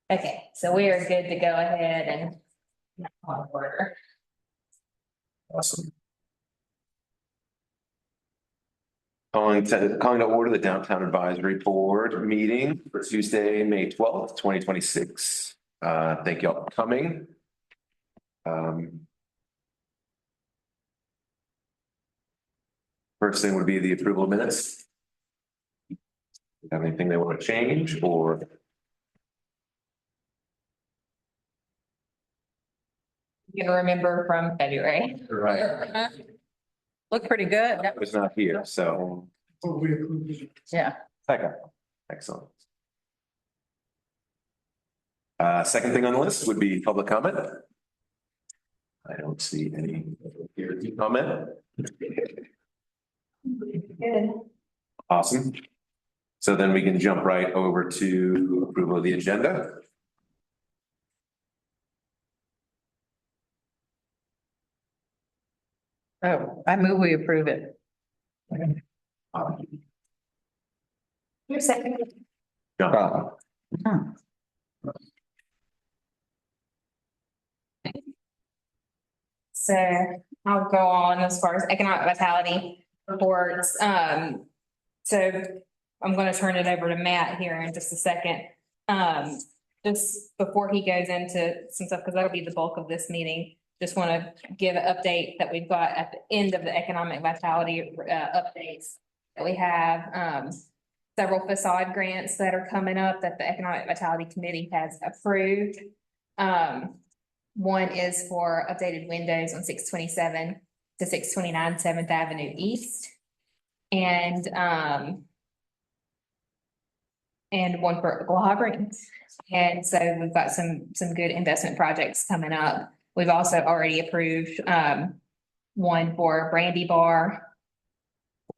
Okay, so we are good to go ahead and on order. Awesome. Calling to order the Downtown Advisory Board meeting for Tuesday, May 12th, 2026. Thank you all for coming. First thing would be the approval of minutes. Have anything they want to change or? You can remember from February. Right. Look pretty good. I was not here, so. Yeah. Second. Excellent. Second thing on the list would be public comment. I don't see any here to comment. Good. Awesome. So then we can jump right over to approval of the agenda. Oh, I move we approve it. Your second. John. So I'll go on as far as economic vitality reports. So I'm going to turn it over to Matt here in just a second. Just before he goes into some stuff, because that'll be the bulk of this meeting. Just want to give an update that we've got at the end of the economic vitality updates that we have. Several facade grants that are coming up that the Economic Vitality Committee has approved. One is for updated windows on 627 to 629 7th Avenue East. And one for Oklahoma Greens. And so we've got some good investment projects coming up. We've also already approved one for Brandy Bar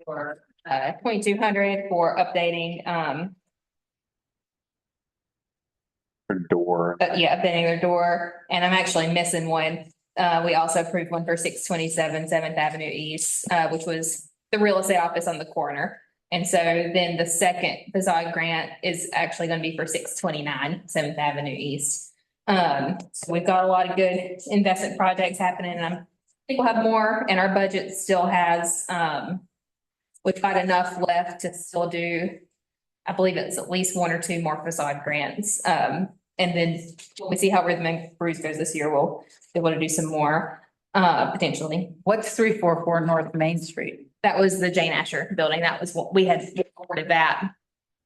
for 2200 for updating Door. updating their door. And I'm actually missing one. We also approved one for 627 7th Avenue East, which was the real estate office on the corner. And so then the second facade grant is actually going to be for 629 7th Avenue East. So we've got a lot of good investment projects happening, and I think we'll have more, and our budget still has, we've got enough left to still do, I believe it's at least one or two more facade grants. And then we see how Rhythm and Brews goes this year. We'll be able to do some more, potentially. What's 344 North Main Street? That was the Jane Asher building. That was what we had awarded that.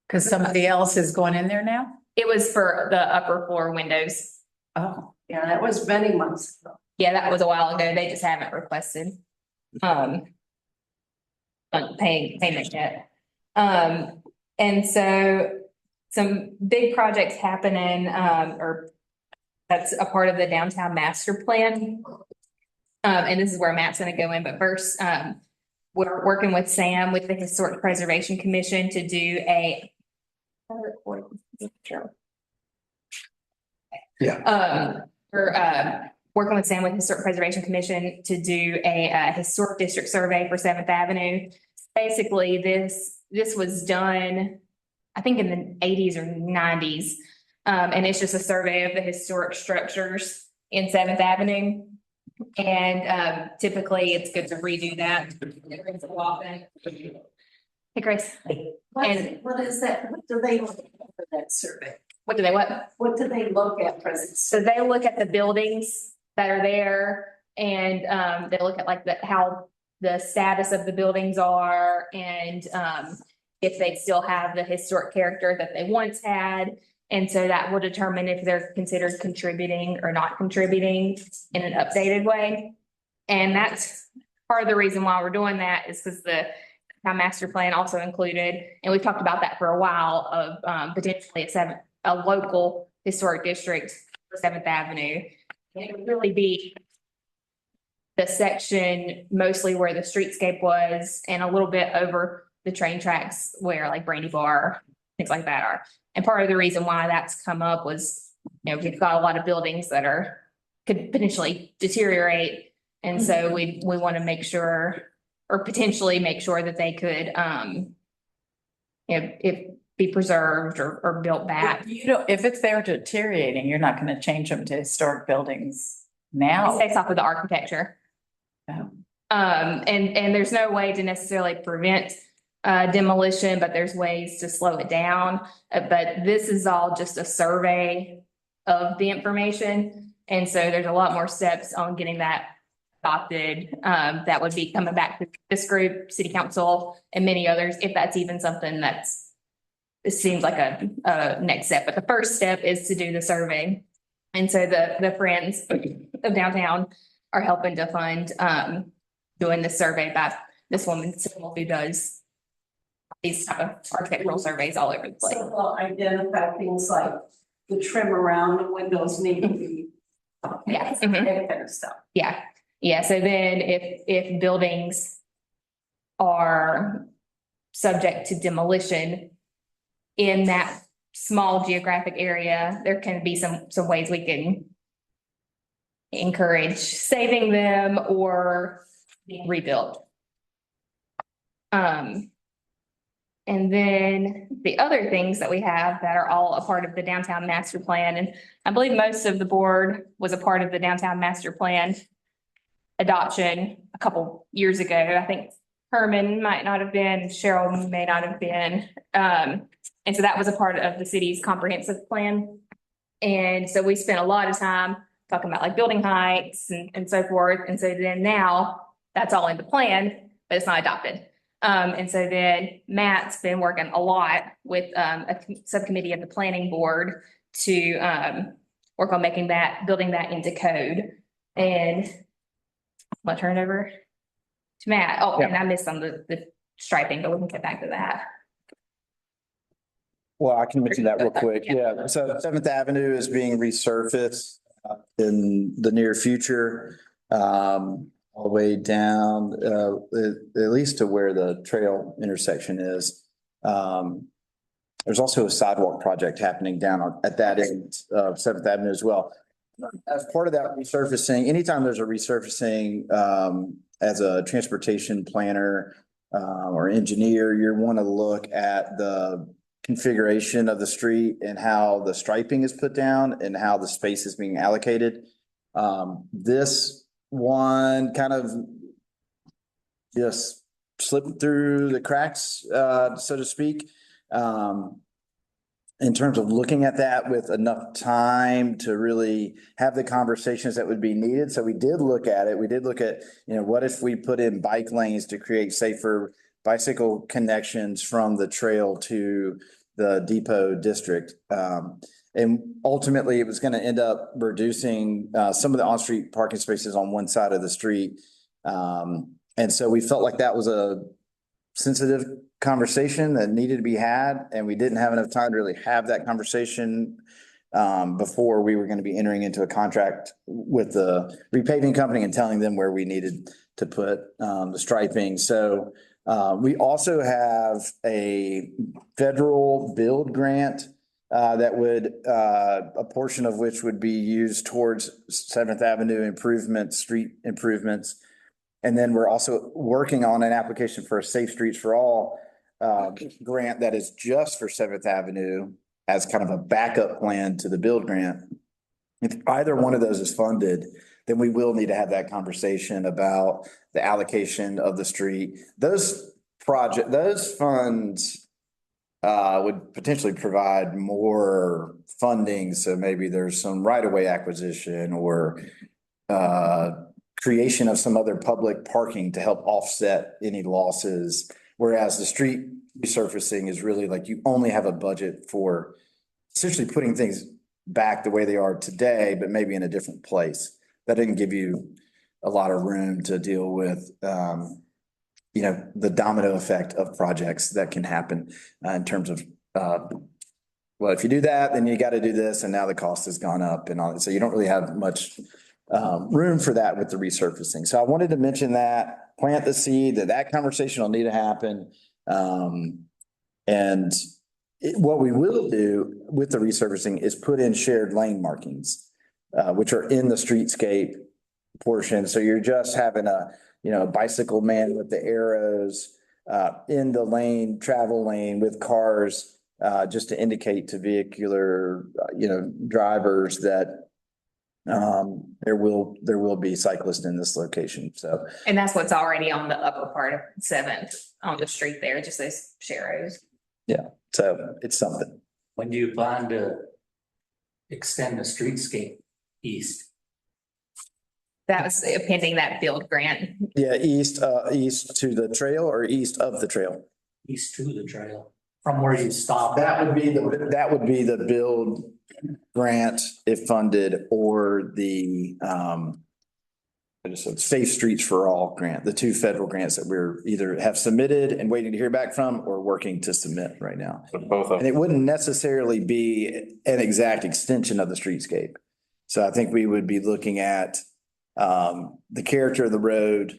Because somebody else is going in there now? It was for the upper floor windows. Oh, Yeah, that was many months ago. Yeah, that was a while ago. They just haven't requested. Payment yet. And so some big projects happening, or that's a part of the downtown master plan. And this is where Matt's gonna go in, but first, we're working with Sam with the Historic Preservation Commission to do a. We're working with Sam with Historic Preservation Commission to do a historic district survey for 7th Avenue. Basically, this was done, I think in the 80s or 90s. And it's just a survey of the historic structures in 7th Avenue. And typically it's good to redo that. Hey, Grace. And What is that? What do they look at for that survey? what do they what? What do they look at for this? So they look at the buildings that are there, and they look at like how the status of the buildings are, and if they still have the historic character that they once had. And so that will determine if they're considered contributing or not contributing in an updated way. And that's part of the reason why we're doing that is because the master plan also included, and we've talked about that for a while, of potentially a local historic district for 7th Avenue. And it would really be the section mostly where the streetscape was, and a little bit over the train tracks where like Brandy Bar, things like that are. And part of the reason why that's come up was, we've got a lot of buildings that could potentially deteriorate. And so we want to make sure, or potentially make sure that they could, be be preserved or built back. You know, if it's there deteriorating, you're not gonna change them to historic buildings It's now. based off of the architecture. Oh. And there's no way to necessarily prevent demolition, but there's ways to slow it down. But this is all just a survey of the information. And so there's a lot more steps on getting that adopted. That would be coming back to this group, city council, and many others, if that's even something it seems like a next step. But the first step is to do the survey. And so the Friends of Downtown are helping to fund doing the survey by this woman who does these type of architectural surveys all over the place. So we'll identify things like the trim around the windows need to be. Yeah. That kind of stuff. Yeah, yeah. So then if buildings are subject to demolition in that small geographic area, there can be some ways we can encourage saving them or being rebuilt. And then the other things that we have that are all a part of the downtown master plan, and I believe most of the board was a part of the downtown master plan adoption a couple years ago. I think Herman might not have been, Cheryl may not have been. And so that was a part of the city's comprehensive plan. And so we spent a lot of time talking about like building heights and so forth. And so then now that's all in the plan, but it's not adopted. And so then Matt's been working a lot with a subcommittee of the planning board to work on building that into code. And I'll turn it over to Matt. Oh, and I missed on the striping, but we can get back to that. Well, I can mention that real quick. Yeah, so Seventh Avenue is being resurfaced in the near future. All the way down, at least to where the trail intersection is. There's also a sidewalk project happening down at that end of Seventh Avenue as well. As part of that resurfacing, anytime there's a resurfacing, as a transportation planner, or engineer, you want to look at the configuration of the street and how the striping is put down and how the space is being allocated. This one kind of just slipped through the cracks, so to speak. In terms of looking at that with enough time to really have the conversations that would be needed. So we did look at it. We did look at, what if we put in bike lanes to create safer bicycle connections from the trail to the depot district. And ultimately, it was going to end up reducing some of the on-street parking spaces on one side of the street. And so we felt like that was a sensitive conversation that needed to be had, and we didn't have enough time to really have that conversation before we were going to be entering into a contract with the repaving company and telling them where we needed to put the striping. So we also have a federal build grant that would, a portion of which would be used towards Seventh Avenue improvements, street improvements. And then we're also working on an application for a Safe Streets for All grant that is just for Seventh Avenue as kind of a backup plan to the build grant. If either one of those is funded, then we will need to have that conversation about the allocation of the street. Those funds would potentially provide more funding. So maybe there's some right-of-way acquisition or creation of some other public parking to help offset any losses. Whereas the street resurfacing is really like you only have a budget for essentially putting things back the way they are today, but maybe in a different place. That didn't give you a lot of room to deal with, the domino effect of projects that can happen in terms of, well, if you do that, then you got to do this, and now the cost has gone up and all. So you don't really have much room for that with the resurfacing. So I wanted to mention that, plant the seed that conversation will need to happen. What we will do with the resurfacing is put in shared lane markings, which are in the streetscape portion. So you're just having a bicycle man with the arrows in the lane, travel lane with cars just to indicate to vehicular, drivers that there will be cyclists in this location. So, And that's what's already on the upper part of Seventh on the street there, just those sharrows. so it's something. When do you plan to extend the streetscape east? That was pending that build grant. Yeah, east to the trail or east of the trail. East to the trail, from where you stop? That would be the build grant if funded, or the I just said Safe Streets for All grant, the two federal grants that we're either have submitted and waiting to hear back from or working to submit right now. Both of And it wouldn't necessarily be an exact extension of the streetscape. So I think we would be looking at the character of the road,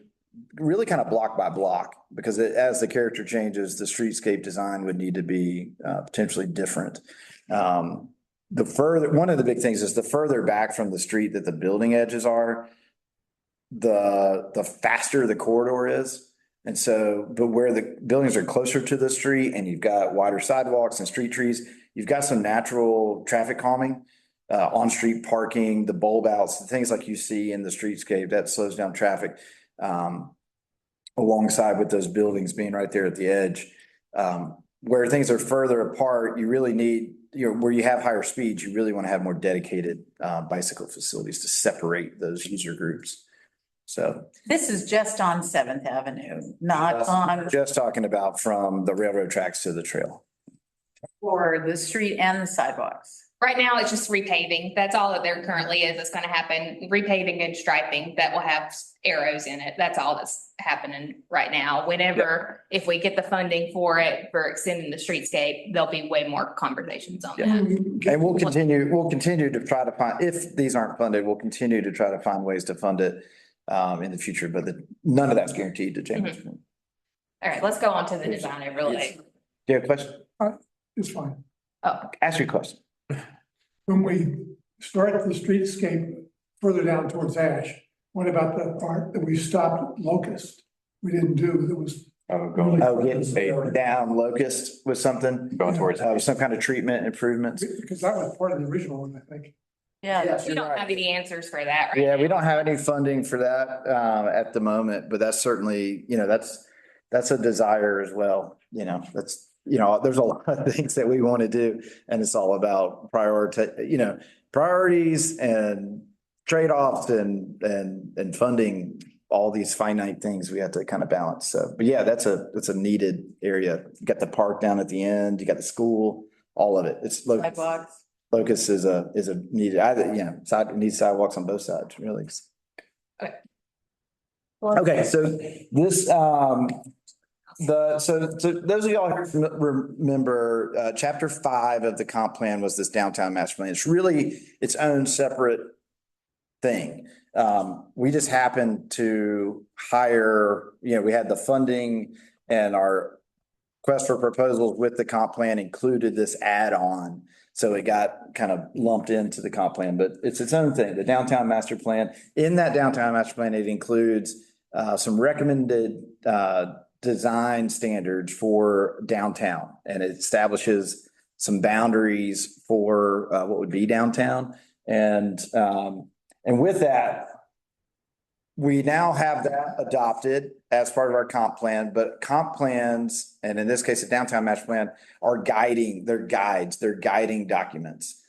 really kind of block by block, because as the character changes, the streetscape design would need to be potentially different. One of the big things is the further back from the street that the building edges are, the faster the corridor is. And so, but where the buildings are closer to the street and you've got wider sidewalks and street trees, you've got some natural traffic calming, on-street parking, the bulb outs, the things like you see in the streetscape that slows down traffic, alongside with those buildings being right there at the edge. Where things are further apart, you really need, where you have higher speeds, you really want to have more dedicated, bicycle facilities to separate those user groups. So This is just on Seventh Avenue, not on, just talking about from the railroad tracks to the trail. for the street and the sidewalks. Right now, it's just repaving. That's all that there currently is. That's gonna happen. Repaving and striping that will have arrows in it. That's all that's happening right now. Whenever, if we get the funding for it, for extending the streetscape, there'll be way more conversations on that. And we'll continue to try to find, if these aren't funded, we'll continue to try to find ways to fund it in the future, but none of that's guaranteed to James. Do All right, let's go on to the design overlay. you have a question? It's fine. Oh, Ask your question. When we start the streetscape further down towards Ash, what about the part that we stopped at Locust? We didn't do, that was. Getting down Locust with something, Going towards. some kind of treatment improvements. Because that was part of the original one, I think. Yeah, we don't have any answers for that right Yeah, we now. don't have any funding for that at the moment, but that's certainly, that's a desire as well. There's a lot of things that we want to do, and it's all about priorities and trade-offs and funding all these finite things we have to kind of balance. So, but yeah, that's a needed area. You got the park down at the end, you got the school, all of it. It's sidewalks. Locust is a needed, needs sidewalks on both sides, really. Okay, so this, so those of y'all who remember, chapter 5 of the comp plan was this downtown master plan. It's really its own separate thing. We just happened to hire, we had the funding, and our request for proposals with the comp plan included this add-on. So it got kind of lumped into the comp plan, but it's its own thing, the downtown master plan. In that downtown master plan, it includes some recommended design standards for downtown, and it establishes some boundaries for what would be downtown. And with that, we now have that adopted as part of our comp plan, but comp plans, and in this case, the downtown master plan, are guiding, they're guides, they're guiding documents.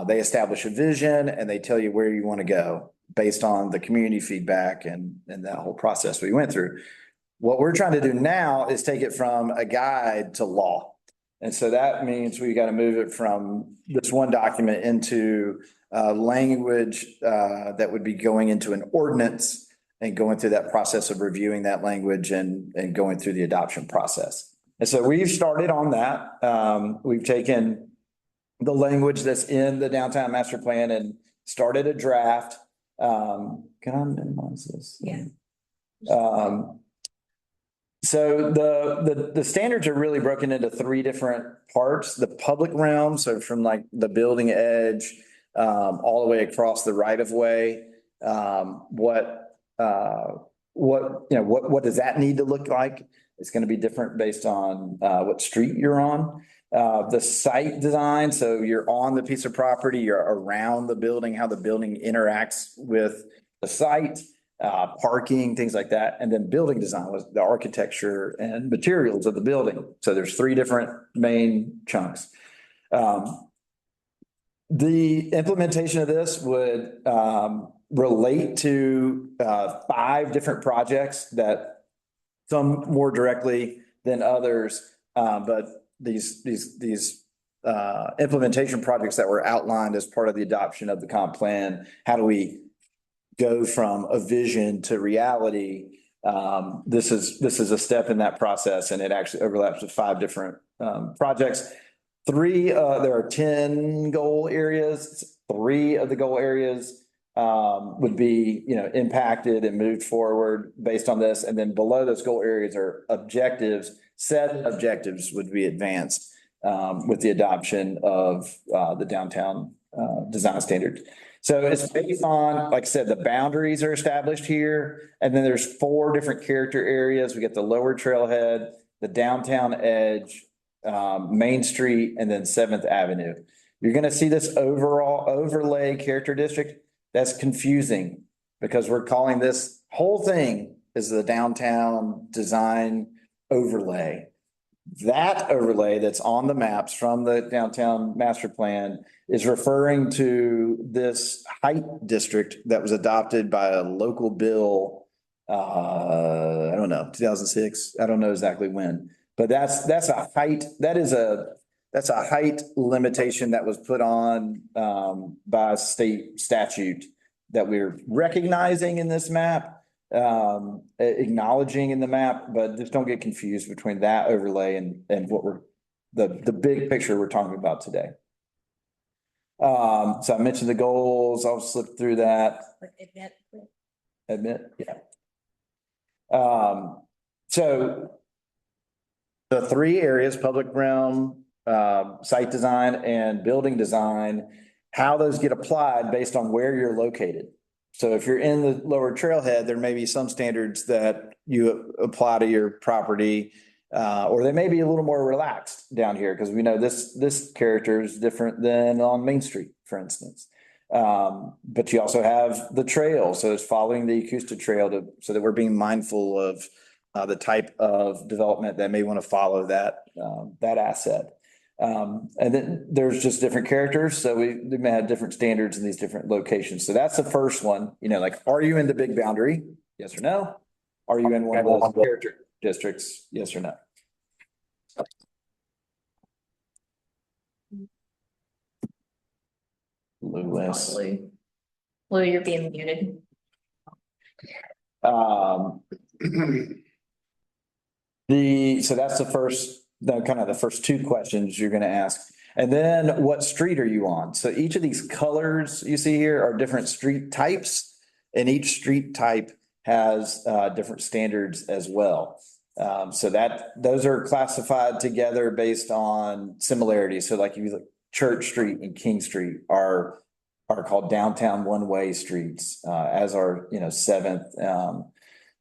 They establish a vision and they tell you where you want to go based on the community feedback and that whole process we went through. What we're trying to do now is take it from a guide to law. And so that means we got to move it from this one document into language that would be going into an ordinance and going through that process of reviewing that language and going through the adoption process. And so we've started on that. We've taken the language that's in the downtown master plan and started a draft. Can I minimize this? Yeah. So the standards are really broken into 3 different parts. The public realm, so from like the building edge, all the way across the right of way. What does that need to look like? It's going to be different based on what street you're on. The site design, so you're on the piece of property, you're around the building, how the building interacts with the site, parking, things like that. And then building design was the architecture and materials of the building. So there's three different main chunks. The implementation of this would relate to 5 different projects that some more directly than others, but these implementation projects that were outlined as part of the adoption of the comp plan, how do we go from a vision to reality? This is a step in that process, and it actually overlaps with 5 different projects. There are 10 goal areas. 3 of the goal areas would be, impacted and moved forward based on this. And then below those goal areas are objectives. Set objectives would be advanced with the adoption of the downtown design standards. So it's based on, like I said, the boundaries are established here. And then there's 4 different character areas. We get the lower trailhead, the downtown edge, Main Street, and then 7th Avenue. You're going to see this overall overlay character district. That's confusing because we're calling this whole thing is the downtown design overlay. That overlay that's on the maps from the downtown master plan is referring to this height district that was adopted by a local bill. I don't know, 2006. I don't know exactly when. But that's a height, that's a height limitation that was put on by state statute that we're recognizing in this map, acknowledging in the map, but just don't get confused between that overlay and what the big picture we're talking about today. So I mentioned the goals. I'll slip through that. Admit, yeah. So the 3 areas, public realm, site design, and building design, how those get applied based on where you're located. So if you're in the lower trailhead, there may be some standards that you apply to your property, or they may be a little more relaxed down here because we know this character is different than on Main Street, for instance. But you also have the trail, so it's following the acoustic trail so that we're being mindful of the type of development that may want to follow that asset. And then there's just different characters. So we may have different standards in these different locations. So that's the first one, like, are you in the big boundary? Yes or no? Are you in one of those character districts? Yes or no? Lewis. Lou, you're being muted. So that's the first, kind of the first 2 questions you're going to ask. And then what street are you on? So each of these colors you see here are different street types, and each street type has different standards as well. So those are classified together based on similarities. So like if you look, Church Street and King Street are called downtown one-way streets, as are, 7th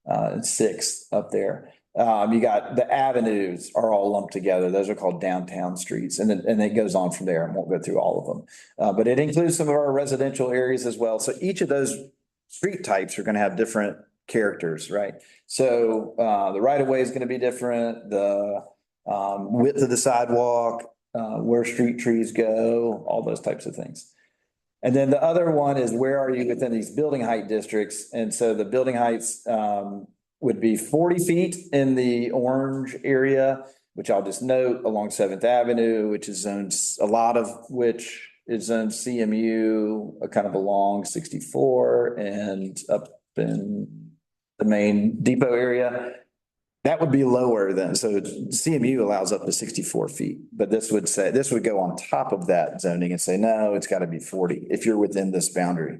and 6th up there. You got the avenues are all lumped together. Those are called downtown streets, and it goes on from there. I won't go through all of them, but it includes some of our residential areas as well. So each of those street types are going to have different characters, right? So the right of way is going to be different. The width of the sidewalk, where street trees go, all those types of things. And then the other one is where are you within these building height districts? And so the building heights would be 40 feet in the orange area, which I'll just note along 7th Avenue, which is zoned, a lot of which is zoned CMU, kind of along 64 and up in the main depot area. That would be lower than, so CMU allows up to 64 feet, but this would go on top of that zoning and say, no, it's got to be 40 if you're within this boundary.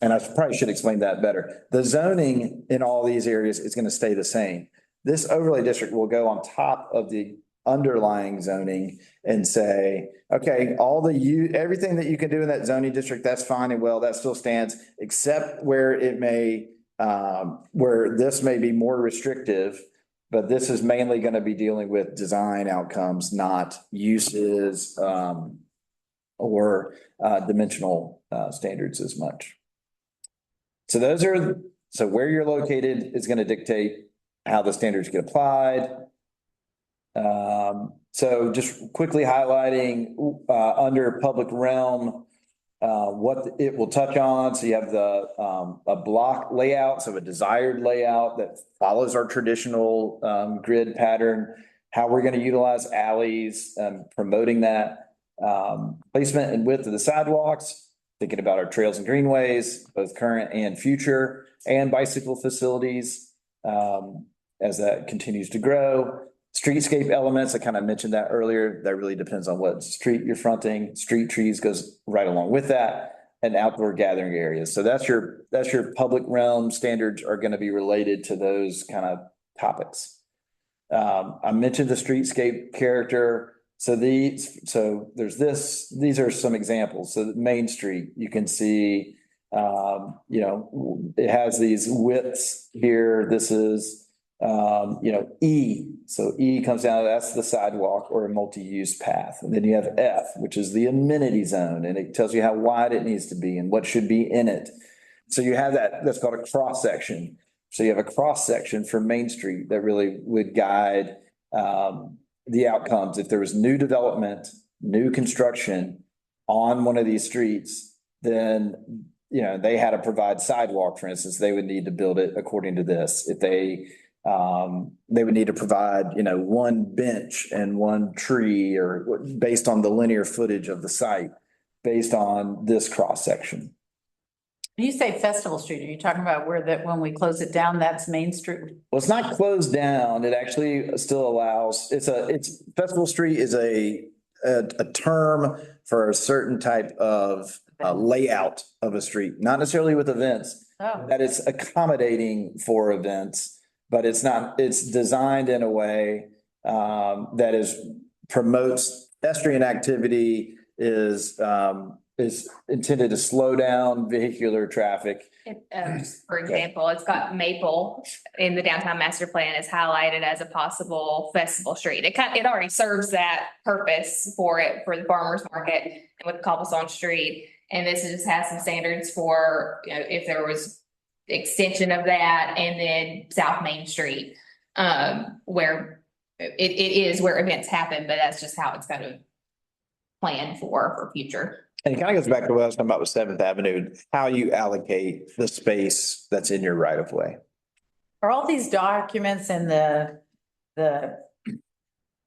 And I probably should explain that better. The zoning in all these areas is going to stay the same. This overlay district will go on top of the underlying zoning and say, okay, everything that you can do in that zoning district, that's fine and well, that still stands, except where it may, where this may be more restrictive. But this is mainly going to be dealing with design outcomes, not uses, or dimensional standards as much. So where you're located is going to dictate how the standards get applied. So just quickly highlighting under public realm, what it will touch on. So you have a block layout, so a desired layout that follows our traditional grid pattern, how we're going to utilize alleys, promoting that, placement and width of the sidewalks, thinking about our trails and greenways, both current and future, and bicycle facilities as that continues to grow. Streetscape elements, I kind of mentioned that earlier. That really depends on what street you're fronting. Street trees goes right along with that, and outdoor gathering areas. So that's your public realm standards are going to be related to those kind of topics. I mentioned the streetscape character. So these are some examples. So Main Street, you can see, it has these widths here. This is, E. So E comes down, that's the sidewalk or a multi-use path. And then you have F, which is the amenity zone, and it tells you how wide it needs to be and what should be in it. So you have that's called a cross section. So you have a cross section for Main Street that really would guide the outcomes. If there was new development, new construction on one of these streets, then, they had to provide sidewalk, for instance, they would need to build it according to this. If they would need to provide, one bench and one tree or based on the linear footage of the site, based on this cross section. When you say Festival Street, are you talking about when we close it down, that's Main Street? Well, it's not closed down. It actually still allows, Festival Street is a term for a certain type of layout of a street, not necessarily with events, Oh, that it's accommodating for events, but it's designed in a way that promotes pedestrian activity, is intended to slow down vehicular traffic. For example, it's got Maple in the downtown master plan is highlighted as a possible festival street. It already serves that purpose for the farmer's market and with Cobblestone Street. And this just has some standards for, if there was extension of that, and then South Main Street, where it is where events happen, but that's just how it's got to plan for future. And it kind of goes back to what I was talking about with Seventh Avenue, how you allocate the space that's in your right of way. are all these documents in the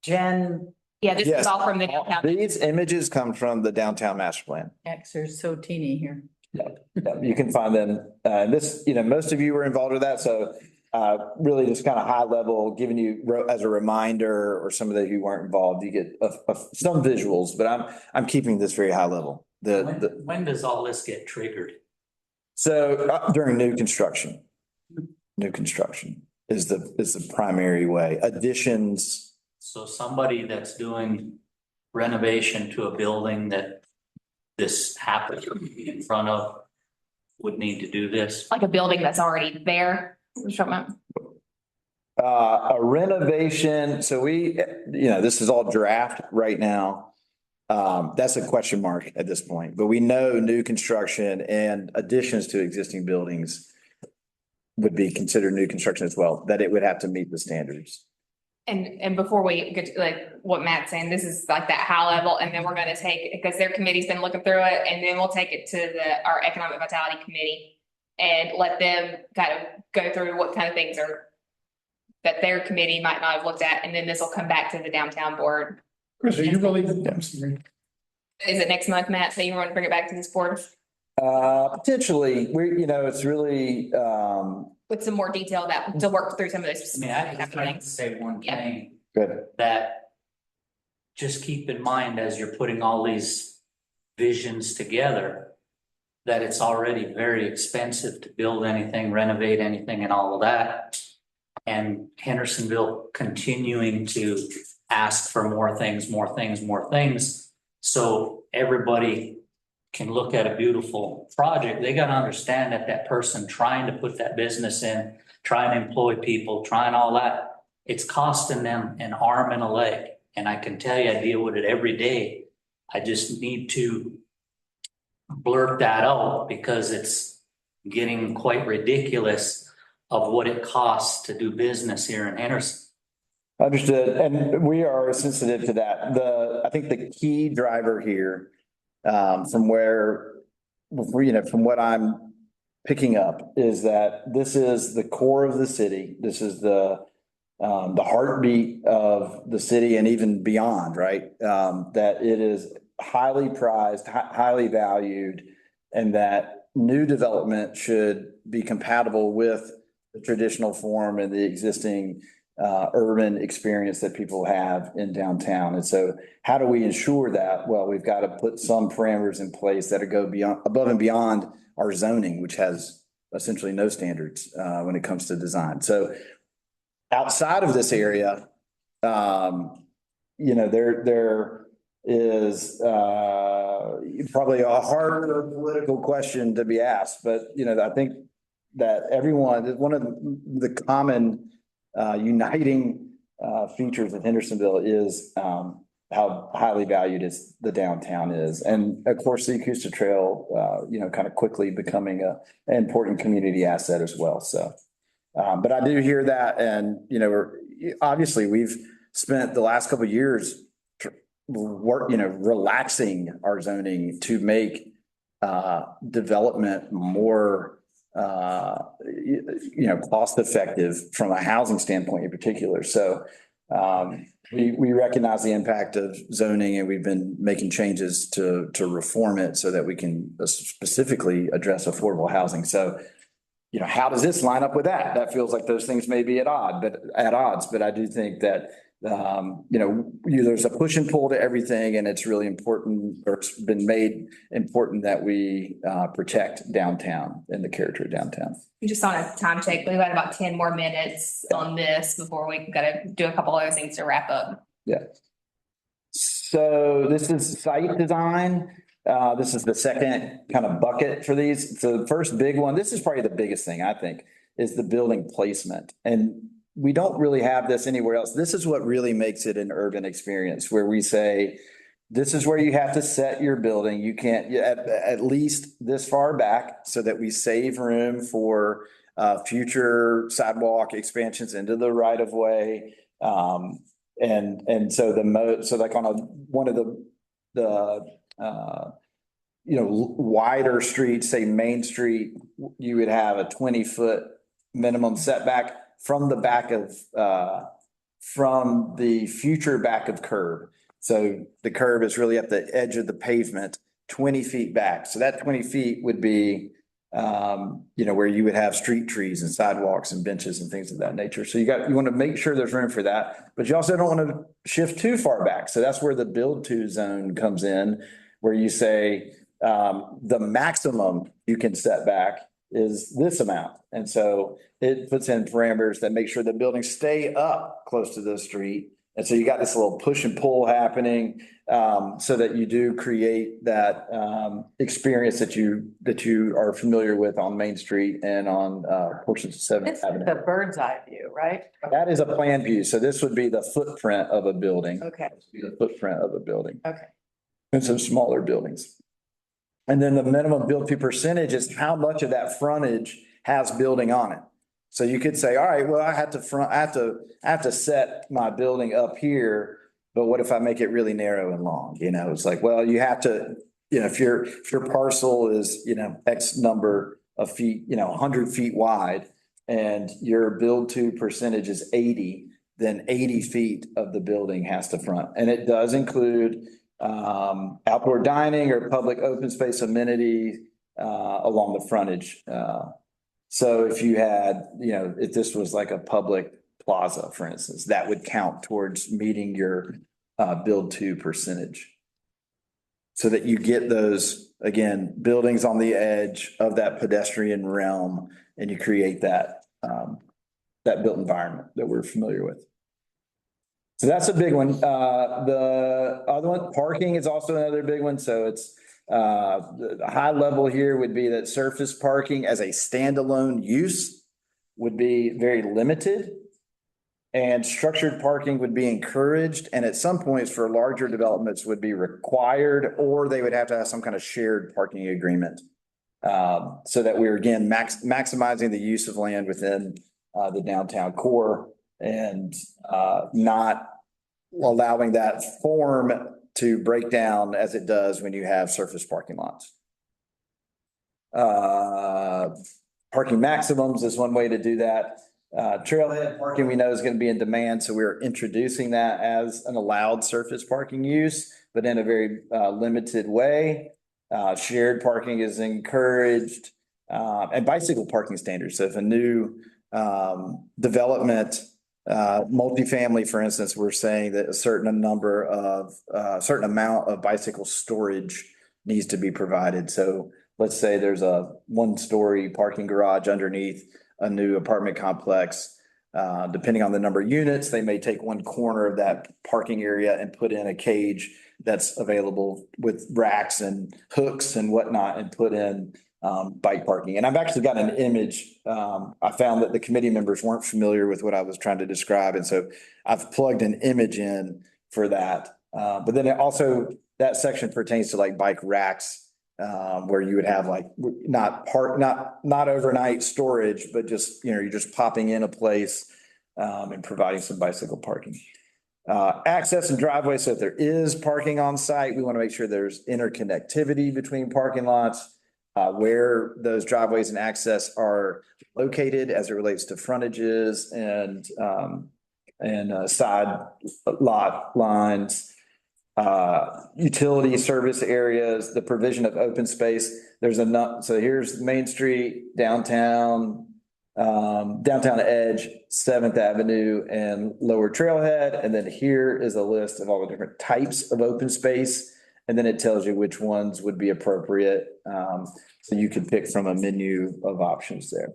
Gen Yeah, this Yes. is all from the downtown. These images come from the downtown master plan. X are so teeny here? Yeah, you can find them. Most of you were involved with that, so really just kind of high level, giving you as a reminder, or some of those who weren't involved, you get some visuals, but I'm keeping this very high level. When does all this get triggered? So during new construction is the primary way. Additions. So somebody that's doing renovation to a building that this happens to be in front of would need to do this. Like a building that's already there. A renovation, so this is all draft right now. That's a question mark at this point, but we know new construction and additions to existing buildings would be considered new construction as well, that it would have to meet the standards. And before we get to like what Matt's saying, this is like that high level, and then we're gonna take, because their committee's been looking through it, and then we'll take it to our economic vitality committee and let them kind of go through what kind of things that their committee might not have looked at, and then this will come back to the downtown board. Chris, are you really, I'm sorry. Is it next month, Matt? So you want to bring it back to this board Potentially, it's really, with some more detail to work through some of those I mean, I specific just like to things? say one Yeah. thing, good. that just keep in mind as you're putting all these visions together, that it's already very expensive to build anything, renovate anything and all of that. And Hendersonville continuing to ask for more things, more things, more things. So everybody can look at a beautiful project. They got to understand that person trying to put that business in, trying to employ people, trying all that, it's costing them an arm and a leg. And I can tell you, I deal with it every day. I just need to blurt that out because it's getting quite ridiculous of what it costs to do business here in Henderson. Understood, and we are sensitive to that. I think the key driver here, from where, from what I'm picking up is that this is the core of the city. This is the heartbeat of the city and even beyond, right? That it is highly prized, highly valued, and that new development should be compatible with the traditional form and the existing urban experience that people have in downtown. And so how do we ensure that? Well, we've got to put some parameters in place that go beyond, above and beyond our zoning, which has essentially no standards when it comes to design. So outside of this area, there is probably a harder political question to be asked, but I think that one of the common uniting features of Hendersonville is how highly valued the downtown is. And of course, the Acoustic Trail, kind of quickly becoming an important community asset as well. So, but I do hear that. And, obviously we've spent the last couple of years relaxing our zoning to make development more cost effective from a housing standpoint in particular. So we recognize the impact of zoning, and we've been making changes to reform it so that we can specifically address affordable housing. So, how does this line up with that? That feels like those things may be at odds, but I do think that there's a push and pull to everything, and it's really important, or it's been made important that we protect downtown and the character of downtown. We just on a time check, we've got about 10 more minutes on this before we got to do a couple other things to wrap up. Yeah. So this is site design. This is the second kind of bucket for these. So the first big one, this is probably the biggest thing I think, is the building placement. And we don't really have this anywhere else. This is what really makes it an urban experience, where we say, this is where you have to set your building. You can't at least this far back, so that we save room for future sidewalk expansions into the right of way. And so so like on one of the wider streets, say Main Street, you would have a 20-foot minimum setback from the back of, from the future back of curb. So the curb is really at the edge of the pavement, 20 feet back. So that 20 feet would be, where you would have street trees and sidewalks and benches and things of that nature. So you want to make sure there's room for that, but you also don't want to shift too far back. So that's where the build to zone comes in, where you say, the maximum you can set back is this amount. And so it puts in parameters that make sure the buildings stay up close to the street. And so you got this little push and pull happening, so that you do create that experience that you are familiar with on Main Street and on portions of Seventh It's Avenue. the bird's eye view, right? That is a plan view. So this would be the footprint of a building. Okay, The footprint of a building. okay. And some smaller buildings. And then the minimum build to percentage is how much of that frontage has building on it. So you could say, all right, well, I have to set my building up here, but what if I make it really narrow and long? It's like, well, you have to, if your parcel is, X number of feet, 100 feet wide, and your build to percentage is 80, then 80 feet of the building has to front. And it does include outdoor dining or public open space amenity along the frontage. So if you had, if this was like a public plaza, for instance, that would count towards meeting your build to percentage. So that you get those, again, buildings on the edge of that pedestrian realm, and you create that built environment that we're familiar with. So that's a big one. The other one, parking, is also another big one. So it's the high level here would be that surface parking as a standalone use would be very limited. And structured parking would be encouraged, and at some points for larger developments would be required, or they would have to have some kind of shared parking agreement. So that we're again maximizing the use of land within the downtown core and not allowing that form to break down as it does when you have surface parking lots. Parking maximums is one way to do that. Trailhead parking we know is going to be in demand, so we're introducing that as an allowed surface parking use, but in a very limited way. Shared parking is encouraged, and bicycle parking standards. So if a new development, multifamily, for instance, we're saying that a certain amount of bicycle storage needs to be provided. So let's say there's a 1-story parking garage underneath a new apartment complex. Depending on the number of units, they may take one corner of that parking area and put in a cage that's available with racks and hooks and whatnot and put in bike parking. And I've actually got an image. I found that the committee members weren't familiar with what I was trying to describe. And so I've plugged an image in for that. But then it also, that section pertains to like bike racks, where you would have like not overnight storage, but just, you're just popping in a place and providing some bicycle parking. Access and driveway. So if there is parking on site, we want to make sure there's interconnectivity between parking lots, where those driveways and access are located as it relates to frontages and side lot lines. Utility service areas, the provision of open space. There's enough. So here's Main Street, downtown Edge, 7th Avenue and Lower Trailhead. And then here is a list of all the different types of open space. And then it tells you which ones would be appropriate. So you can pick from a menu of options there.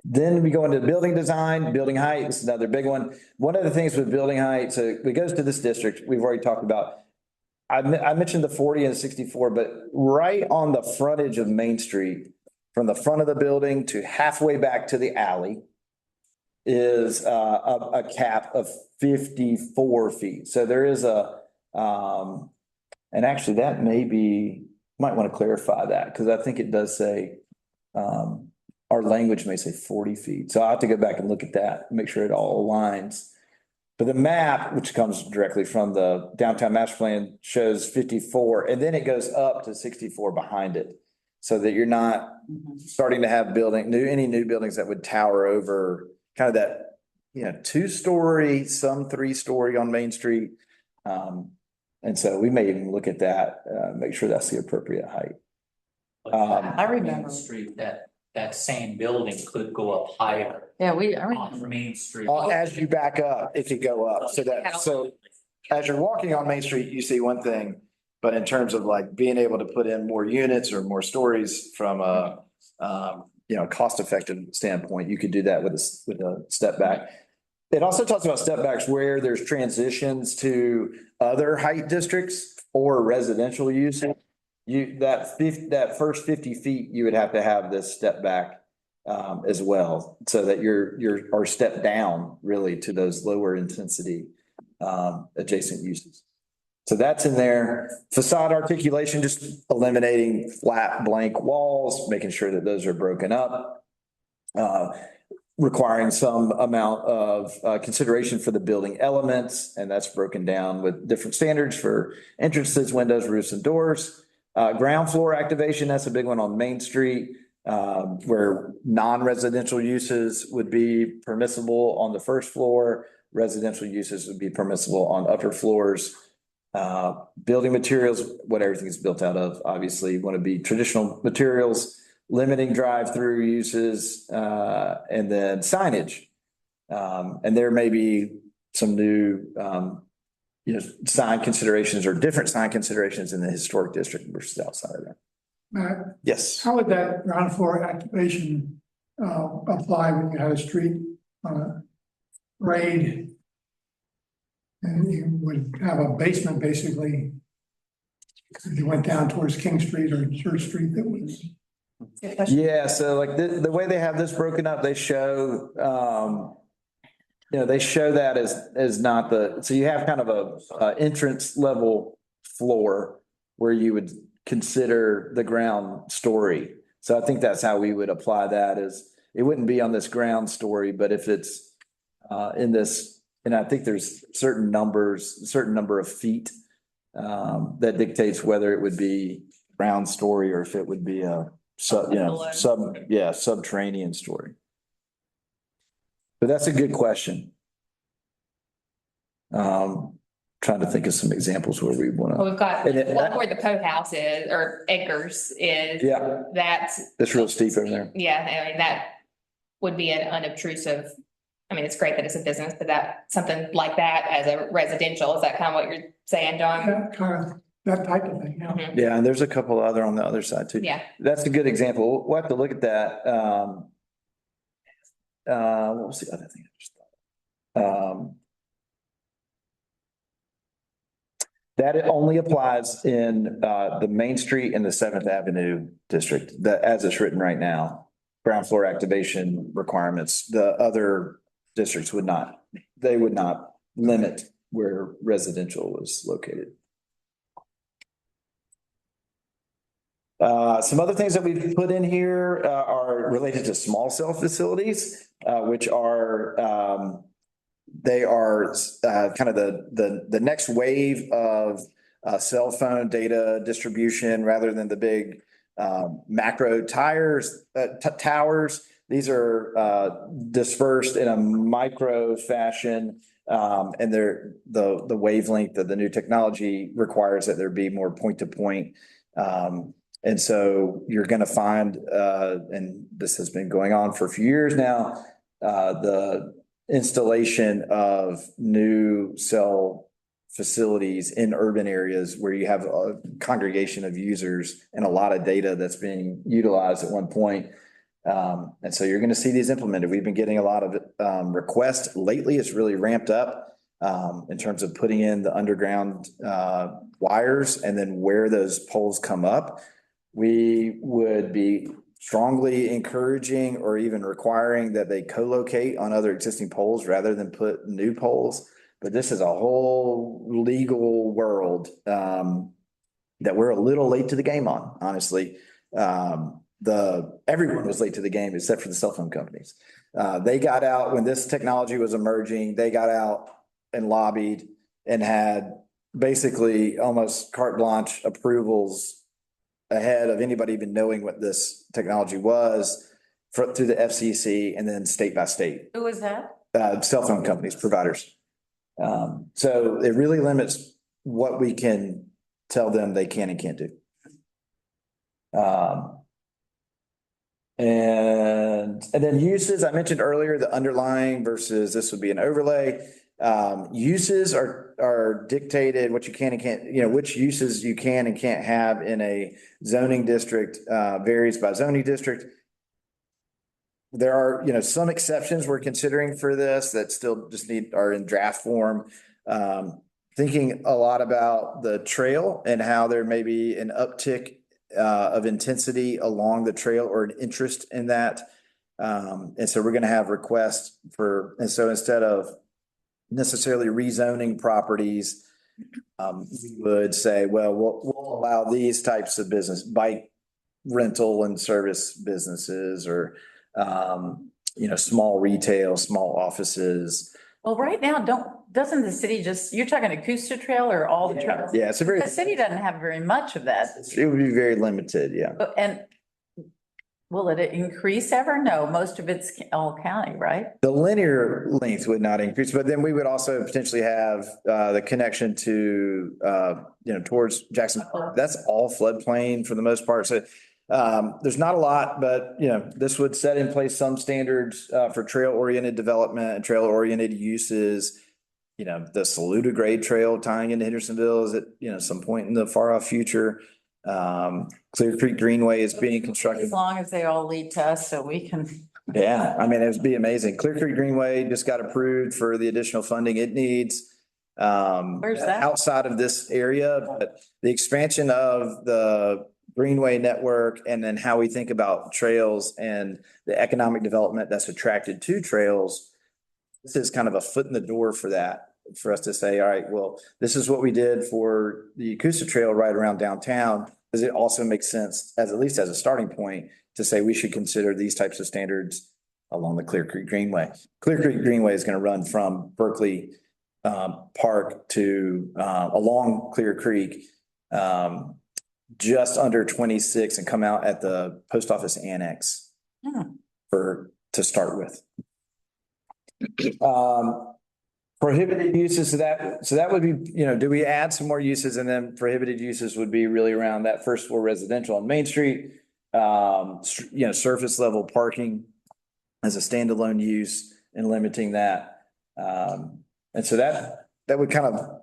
Then we go into building design, building height. This is another big one. One of the things with building height, so it goes to this district we've already talked about. I mentioned the 40 and 64, but right on the frontage of Main Street, from the front of the building to halfway back to the alley, is a cap of 54 feet. So there is and actually that might want to clarify that, because I think it does say, our language may say 40 feet. So I'll have to go back and look at that, make sure it all aligns. But the map, which comes directly from the downtown master plan, shows 54, and then it goes up to 64 behind it. So that you're not starting to have any new buildings that would tower over kind of that, 2-story, some 3-story on Main Street. And so we may even look at that, make sure that's the appropriate height. I remember. Main Street, that same building could go up higher Yeah, on Main Street. As you back up, it could go up. So as you're walking on Main Street, you see one thing, but in terms of like being able to put in more units or more stories from a, cost-effective standpoint, you could do that with a step back. It also talks about step backs where there's transitions to other height districts or residential use. That first 50 feet, you would have to have this step back as well, so that or step down really to those lower intensity adjacent uses. So that's in there. Facade articulation, just eliminating flat blank walls, making sure that those are broken up. Requiring some amount of consideration for the building elements, and that's broken down with different standards for entrances, windows, roofs, and doors. Ground floor activation, that's a big one on Main Street, where non-residential uses would be permissible on the first floor. Residential uses would be permissible on upper floors. Building materials, what everything is built out of, obviously, want to be traditional materials, limiting drive-through uses, and then signage. And there may be some new sign considerations or different sign considerations in the historic district versus outside of that. Matt, Yes. how would that ground floor activation apply when you had a street on a grade? And you would have a basement basically. If you went down towards King Street or Church Street that was Good question. Yeah, so like the way they have this broken up, they show, they show that as not so you have kind of a entrance level floor where you would consider the ground story. So I think that's how we would apply that is, it wouldn't be on this ground story, but if it's in this, and I think there's certain number of feet that dictates whether it would be ground story or if it would be a subterranean story. But that's a good question. Trying to think of some examples where we Well, wanna, we've got And it- one where the Poe House is, or Edgar's is. yeah, That's. that's real steep over there. Yeah, I mean, that would be an unobtrusive, I mean, it's great that it's a business, but that, something like that as a residential, is that kind of what you're saying, John? That kind of, that type of thing, yeah. Mhm. Yeah, and there's a couple other on the other side too. Yeah, That's a good example. We'll have to look at that. What was the other thing? I just thought? That it only applies in the Main Street and the Seventh Avenue district, that as it's written right now. Ground floor activation requirements, the other districts would not, they would not limit where residential is located. Some other things that we've put in here are related to small cell facilities, which are they are kind of the next wave of cell phone data distribution rather than the big macro towers. These are dispersed in a micro fashion. And they're the wavelength of the new technology requires that there be more point to point. And so you're going to find, and this has been going on for a few years now, the installation of new cell facilities in urban areas where you have a congregation of users and a lot of data that's being utilized at one point. And so you're going to see these implemented. We've been getting a lot of requests lately. It's really ramped up in terms of putting in the underground wires and then where those poles come up. We would be strongly encouraging or even requiring that they co-locate on other existing poles rather than put new poles. But this is a whole legal world that we're a little late to the game on, honestly. Everyone was late to the game except for the cell phone companies. They got out when this technology was emerging, they got out and lobbied and had basically almost carte blanche approvals ahead of anybody even knowing what this technology was through the FCC and then state by state. Who was that? Cell phone companies, providers. So it really limits what we can tell them they can and can't do. And then uses, I mentioned earlier, the underlying versus this would be an overlay. Uses are dictated what you can and can't, which uses you can and can't have in a zoning district, varies by zoning district. There are, some exceptions we're considering for this that still just are in draft form. Thinking a lot about the trail and how there may be an uptick of intensity along the trail or an interest in that. And so we're going to have requests and so instead of necessarily rezoning properties, we would say, well, we'll allow these types of business, bike rental and service businesses or, small retail, small offices. Well, right now, doesn't the city you're talking Acoustic Trail or all the trails? Yeah, it's The city doesn't have very much of that. it would be very limited, yeah. And will it increase ever? No, most of it's all county, right? The linear length would not increase, but then we would also potentially have the connection to, towards Jackson. That's all floodplain for the most part. So there's not a lot, but, this would set in place some standards for trail-oriented development and trail-oriented uses. The Saluda Grade Trail tying into Hendersonville is at, some point in the far-off future. Clear Creek Greenway is being constructed. As long as they all lead to us so we can. Yeah, I mean, it would be amazing. Clear Creek Greenway just got approved for the additional funding it needs. Where's that? Outside of this area, but the expansion of the greenway network, and then how we think about trails and the economic development that's attracted to trails. This is kind of a foot in the door for that, for us to say, all right, well, this is what we did for the Yakuza Trail right around downtown. Does it also make sense, as at least as a starting point, to say we should consider these types of standards along the Clear Creek Greenway? Clear Creek Greenway is going to run from Berkeley Park to along Clear Creek, just under 26, and come out at the post office annex to start with. Prohibited uses, so that would be, do we add some more uses? And then prohibited uses would be really around that first floor residential on Main Street, surface level parking as a standalone use and limiting that. And so that would kind of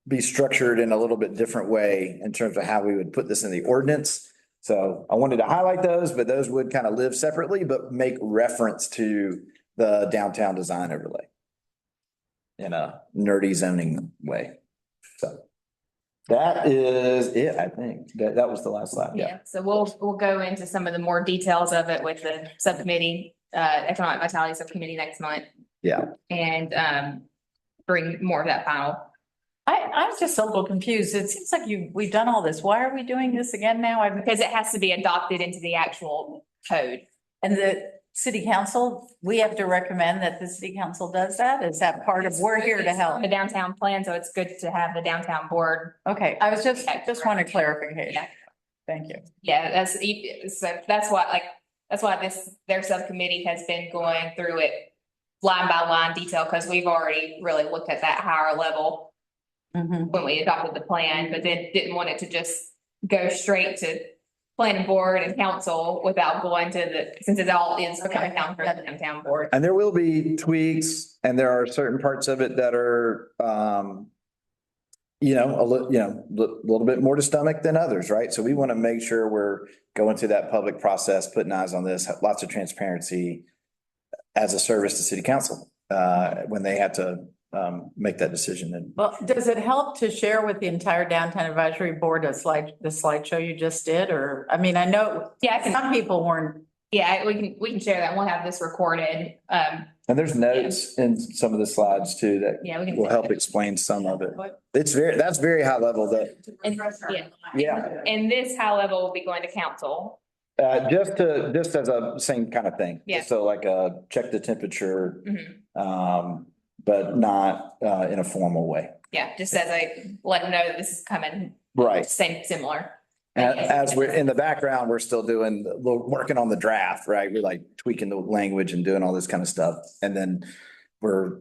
be structured in a little bit different way in terms of how we would put this in the ordinance. So I wanted to highlight those, but those would kind of live separately, but make reference to the downtown design overlay in a nerdy zoning way. So that is it, I think. That was the last slide. Yeah, so we'll go into some of the more details of it with the subcommittee, economic vitality subcommittee next month. Yeah. And bring more of that final. I'm just a little confused. It seems like we've done all this. Why are we doing this again now? Because it has to be adopted into the actual code. And the city council, we have to recommend that the city council does that? Is that part of, we're here to help? The downtown plan, so it's good to have the downtown board. Okay, I was just want a clarification. Yeah. Thank you. Yeah, that's why their subcommittee has been going through it line by line detail, because we've already really looked at that higher level when we adopted the plan, but then didn't want it to just go straight to planning board and council without going to since it all is coming down from the downtown board. And there will be tweaks, and there are certain parts of it that are, a little bit more to stomach than others, right? So we want to make sure we're going through that public process, putting eyes on this, lots of transparency as a service to city council, when they have to, make that decision. And Well, does it help to share with the entire downtown advisory board the slideshow you just did? Or, I mean, I know some people weren't. Yeah, we can share that. We'll have this recorded. and there's notes in some of the slides too that Yeah, we can. will help explain some of it. That's very high level that, yeah. And this high level will be going to council. Just as a same kind of thing. Yeah. So like check the temperature, Mhm. but not in a formal way. Yeah, just as let them know that this is coming. Right. Similar. As we're in the background, we're still working on the draft, right? We're like tweaking the language and doing all this kind of stuff. And then we're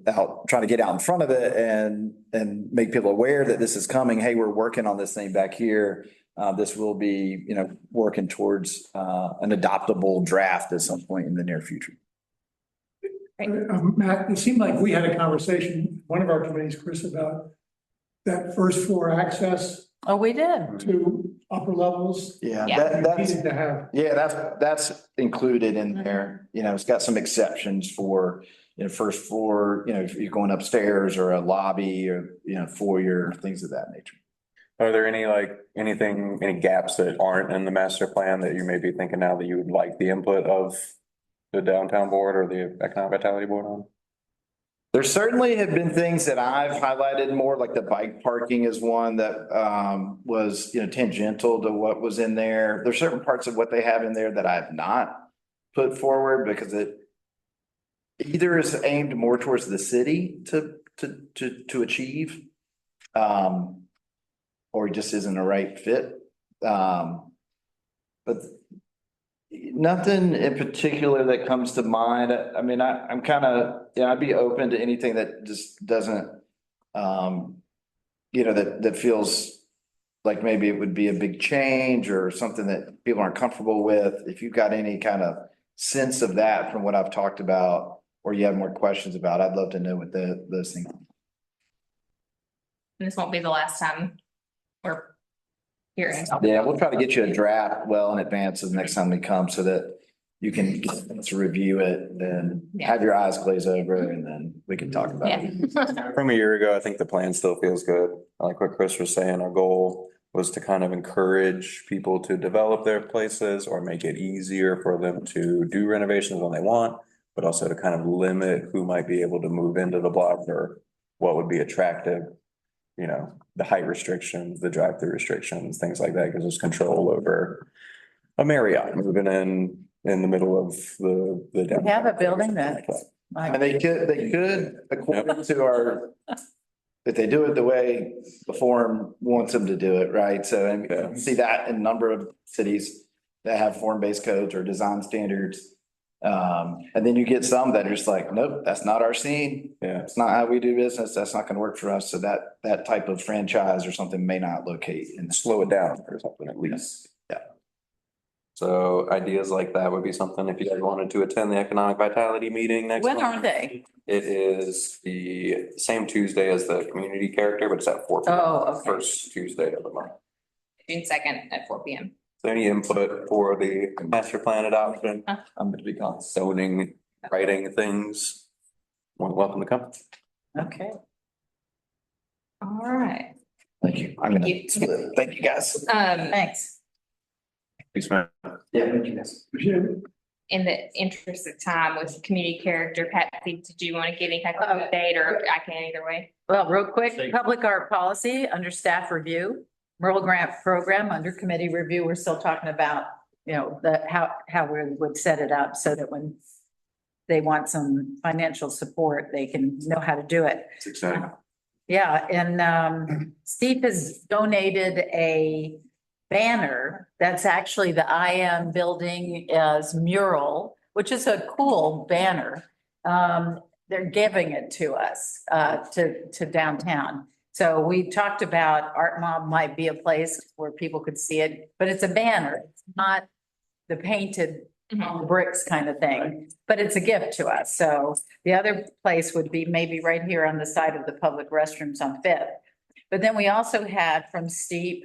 trying to get out in front of it and make people aware that this is coming. Hey, we're working on this thing back here. This will be, working towards an adoptable draft at some point in the near future. Matt, it seemed like we had a conversation, one of our committees, Chris, about that first floor access Oh, we did. to upper levels. Yeah, Yeah. that's. Needed to have. Yeah, that's included in there. It's got some exceptions for, first floor, if you're going upstairs or a lobby or, foyer, things of that nature. Are there any gaps that aren't in the master plan that you may be thinking now that you would like the input of the downtown board or the economic vitality board on? There certainly have been things that I've highlighted more, like the bike parking is one that was, tangential to what was in there. There's certain parts of what they have in there that I have not put forward because it either is aimed more towards the city to achieve, or it just isn't a right fit. But nothing in particular that comes to mind. I mean, I'm kind of, I'd be open to anything that just doesn't, that feels like maybe it would be a big change or something that people aren't comfortable with. If you've got any kind of sense of that from what I've talked about, or you have more questions about, I'd love to know what those things. And this won't be the last time we're hearing. Yeah, we'll try to get you a draft well in advance of the next time we come so that you can get to review it and have your eyes glaze over and then we can talk about it. Yeah. From a year ago, I think the plan still feels good. Like what Chris was saying, our goal was to kind of encourage people to develop their places or make it easier for them to do renovations when they want, but also to kind of limit who might be able to move into the block or what would be attractive. You know, the height restrictions, the drive-through restrictions, things like that, gives us control over a Marriott moving in the middle of the. We have a building that. And they could, according to our, if they do it the way the forum wants them to do it, right? So, and Yeah. you see that in a number of cities that have form-based codes or design standards. And then you get some that are just like, nope, that's not our scene. Yeah. It's not how we do business. That's not gonna work for us. So that type of franchise or something may not locate in. Slow it down or something at least. Yeah. So ideas like that would be something if you guys wanted to attend the Economic Vitality meeting next month. When are they? It is the same Tuesday as the community character, but it's at 4 p.m. Oh, okay. First Tuesday of the month. June 2nd at 4 p.m. Is there any input for the master plan adoption? Huh? I'm gonna be on zoning, writing things. Welcome to come. Okay. All right. Thank you. I'm gonna Thank you. split. Thank you, guys. Thanks. Thanks, man. Yeah, thank you, guys. In the interest of time with community character, Patsy, did you want to give any kind of update, or I can either way? Well, real quick, public art policy under staff review, Merle Grant program under committee review. We're still talking about, you know, how we would set it up so that when they want some financial support, they can know how to do it. It's exciting. Yeah, and Steve has donated a banner that's actually the IM building as mural, which is a cool banner. They're giving it to us, to downtown. So we talked about Art Mob might be a place where people could see it, but it's a banner. It's not the painted on the bricks kind of thing, but it's a gift to us. So the other place would be maybe right here on the side of the public restrooms on Fifth. But then we also had from Steve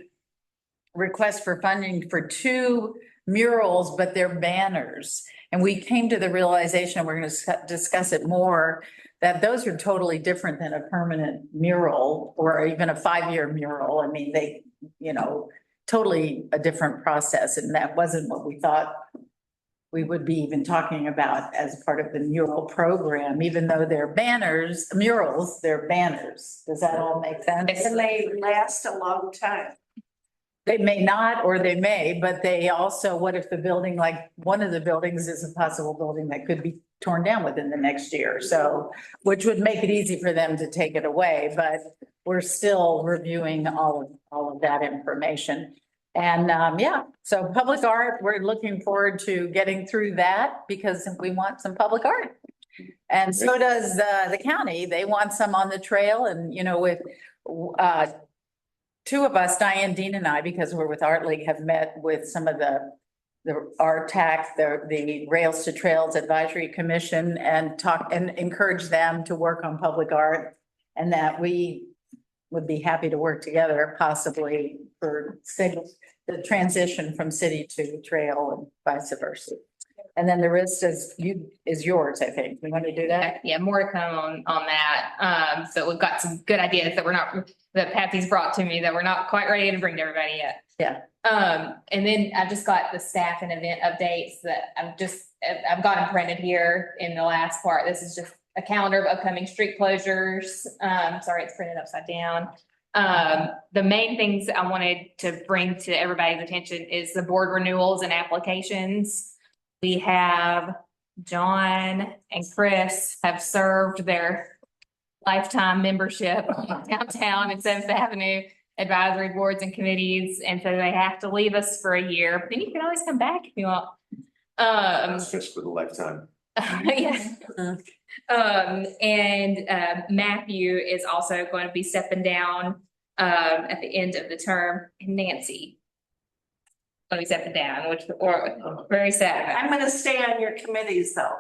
request for funding for 2 murals, but they're banners. And we came to the realization, and we're going to discuss it more, that those are totally different than a permanent mural or even a 5-year mural. I mean, they, you know, totally a different process. And that wasn't what we thought we would be even talking about as part of the mural program, even though they're banners, murals, they're banners. Does that all make sense? And they last a long time. They may not, or they may, but they also, what if the building, like one of the buildings is a possible building that could be torn down within the next year? So, which would make it easy for them to take it away, but we're still reviewing all of that information. And yeah, so public art, we're looking forward to getting through that because we want some public art. And so does the county. They want some on the trail and, you know, with 2 of us, Diane, Dean and I, because we're with Art League, have met with some of the RTAC, the Rails to Trails Advisory Commission and talk and encourage them to work on public art. And that we would be happy to work together possibly for the transition from city to trail and vice versa. And then the rest is yours, I think. We want to do that? Yeah, more to come on that. So we've got some good ideas that Patsy's brought to me that we're not quite ready to bring to everybody yet. Yeah. And then I've just got the staff and event updates that I've got them printed here in the last part. This is just a calendar of upcoming street closures. Sorry, it's printed upside down. The main things I wanted to bring to everybody's attention is the board renewals and applications. We have John and Chris have served their lifetime membership downtown and 7th Avenue advisory boards and committees. And so they have to leave us for a year, but then you can always come back if you want. Just for the lifetime. Yes. Matthew is also going to be stepping down at the end of the term, and Nancy going to be stepping down, which we're very sad I'm gonna stay on your committees though.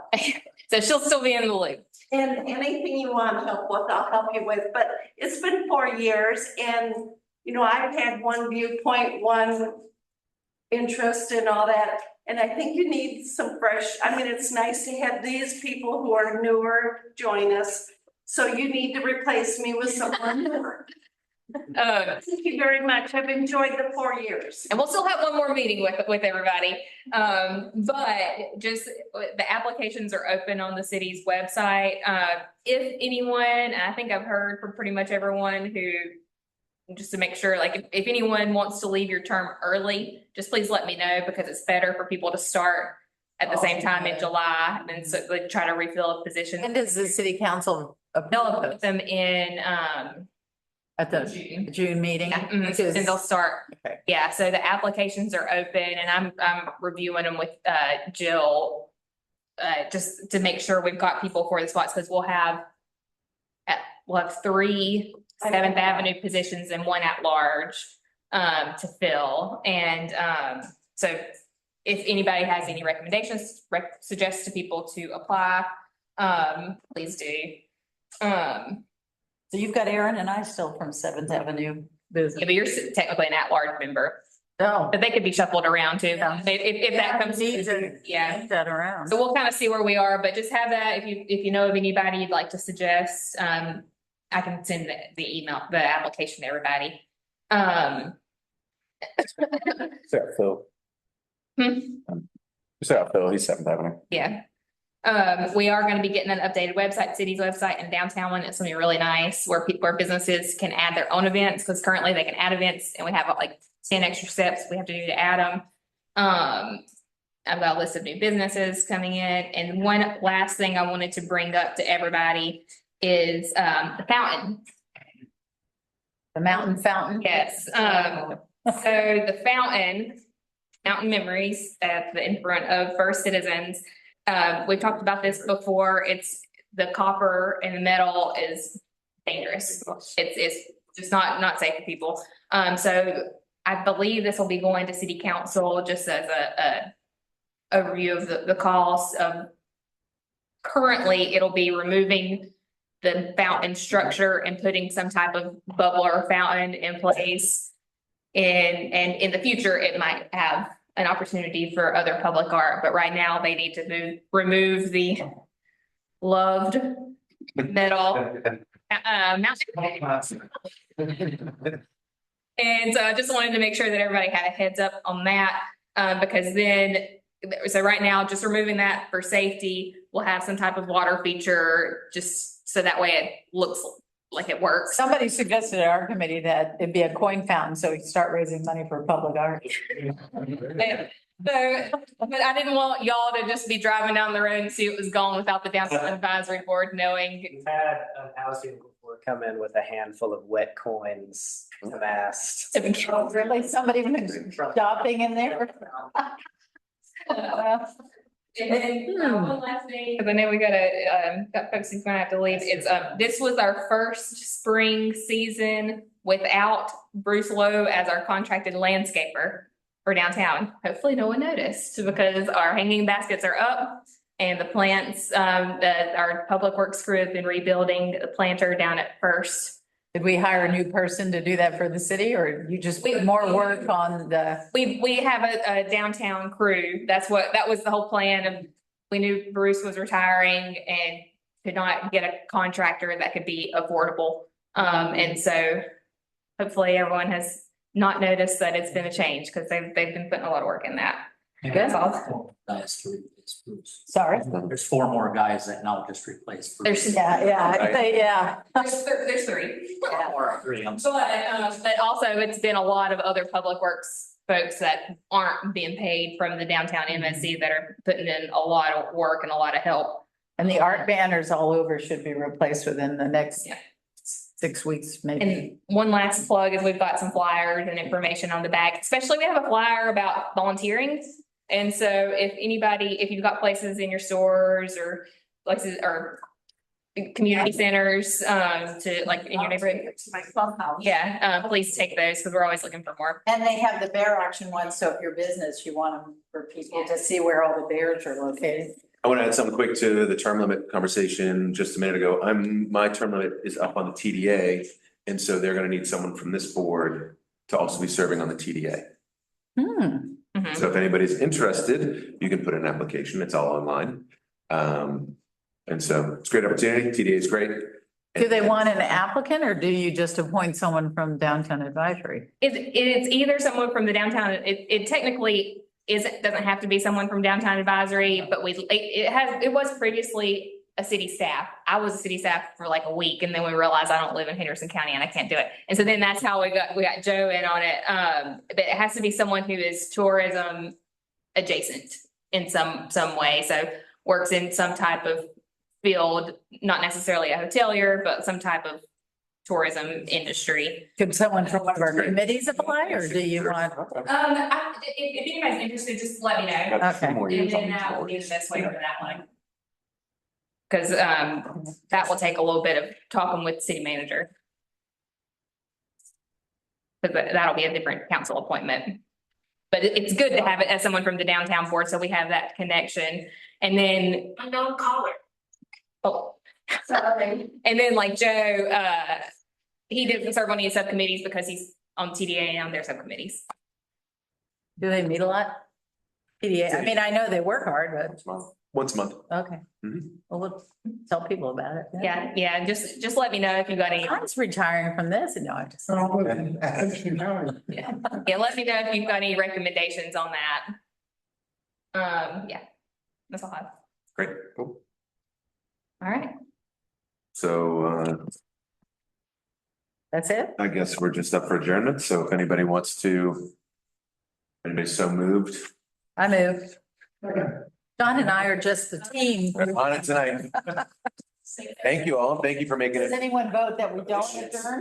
so she'll still be in the loop. And anything you want help with, I'll help you with, but it's been 4 years and, you know, I've had one viewpoint, one interest and all that. And I think you need some fresh, I mean, it's nice to have these people who are newer join us. So you need to replace me with someone newer. Thank you very much. I've enjoyed the 4 years. And we'll still have one more meeting with everybody. But just the applications are open on the city's website. If anyone, and I think I've heard from pretty much everyone who, just to make sure, like if anyone wants to leave your term early, just please let me know because it's better for people to start at the same time in July and so they try to refill a position. When does the city council They'll approve put them in, at the June. June meeting? Mhm, Which is- and they'll start, Okay. yeah, so the applications are open and I'm reviewing them with Jill. Just to make sure we've got people for the spots, because we'll have 3 Seventh Avenue positions and 1 at large to fill. And so if anybody has any recommendations, suggest to people to apply, please do. So you've got Aaron and I still from Seventh Avenue. Yeah, but you're technically an at-large member, No. but they could be shuffled around too. Yeah. If that comes to, yeah. Move that around. So we'll kind of see where we are, but just have that, if you know of anybody you'd like to suggest, I can send the email, the application to everybody. Sarah Phil. Hmm. Sarah Phil, he's Seventh Avenue. Yeah. We are gonna be getting an updated website, city's website and downtown one. It's gonna be really nice where where businesses can add their own events, because currently they can add events and we have like 10 extra steps we have to do to add them. I've got a list of new businesses coming in, and one last thing I wanted to bring up to everybody is the fountain. The mountain fountain? Yes, so the Mountain Memories in front of First Citizens. We've talked about this before. It's the copper and the metal is dangerous. It's just not safe for people. So I believe this will be going to city council just as a review of the cost of. Currently, it'll be removing the fountain structure and putting some type of bubbler fountain in place. And in the future, it might have an opportunity for other public art, but right now they need to remove the loved metal mountain. And so I just wanted to make sure that everybody had a heads up on that, because then, so right now, just removing that for safety, we'll have some type of water feature, just so that way it looks like it works. Somebody suggested at our committee that it'd be a coin fountain, so we could start raising money for public art. So, but I didn't want y'all to just be driving down the road and see it was gone without the downtown advisory board knowing. We've had an housing before come in with a handful of wet coins amassed. Really? Somebody was shopping in there? And then one last thing, because I know we got folks who's gonna have to leave. It's this was our first spring season without Bruce Lowe as our contracted landscaper for downtown. Hopefully no one noticed, because our hanging baskets are up and the plants that our public works crew have been rebuilding the planter down at First. Did we hire a new person to do that for the city, or you just put more work on the? We have a downtown crew. That was the whole plan of, we knew Bruce was retiring and could not get a contractor that could be affordable. And so hopefully everyone has not noticed that it's been a change, because they've been putting a lot of work in that. That's all. Guys to replace Bruce. Sorry? There's 4 more guys that now just replaced Bruce. There's Yeah. there's 3. Or 3, I'm sorry. But also it's been a lot of other public works folks that aren't being paid from the downtown MSC that are putting in a lot of work and a lot of help. And the art banners all over should be replaced within the next Yeah. 6 weeks, maybe. And one last plug is we've got some flyers and information on the back, especially we have a flyer about volunteering. And so if you've got places in your stores or places or community centers, to like in your neighborhood. My clubhouse. Yeah, please take those, because we're always looking for more. And they have the bear auction ones, so if you're business, you want them for people to see where all the bears are located. I want to add something quick to the term limit conversation just a minute ago. My term limit is up on the TDA. And so they're going to need someone from this board to also be serving on the TDA. Mhm. So if anybody's interested, you can put in an application. It's all online. And so it's a great opportunity. TDA is great. Do they want an applicant or do you just appoint someone from downtown advisory? It's either someone from the downtown, it technically doesn't have to be someone from downtown advisory, but it was previously a city staff. I was a city staff for like a week and then we realized I don't live in Henderson County and I can't do it. And so then that's how we got Joe in on it. But it has to be someone who is tourism adjacent in some way. So works in some type of field, not necessarily a hotelier, but some type of tourism industry. Could someone from one of our committees apply or do you want? If anybody's interested, just let me know. Got two Okay. more And years on then these that will be the boards. best way for that one. Cause that will take a little bit of talking with city manager. Cause that'll be a different council appointment. But it's good to have it as someone from the downtown board, so we have that connection. And then. I know caller. Oh, sorry. And then like Joe, he didn't serve on any subcommittees because he's on TDA and on their subcommittees. Do they meet a lot? PDA, I mean, I know they work hard, Once a month. but, okay. Mhm. Well, we'll tell people about it. Yeah, just let me know if you got any, I'm retiring from this and no, I just. So I live in Henderson County. yeah, let me know if you've got any recommendations on that. Yeah, that's all I have. Great, cool. All right. So That's it? I guess we're just up for adjournment. So if anybody wants to, anybody so moved, I moved. John and I are just the team. we're on it tonight. Thank you all. Thank you for making Does it. anyone vote that we don't adjourn?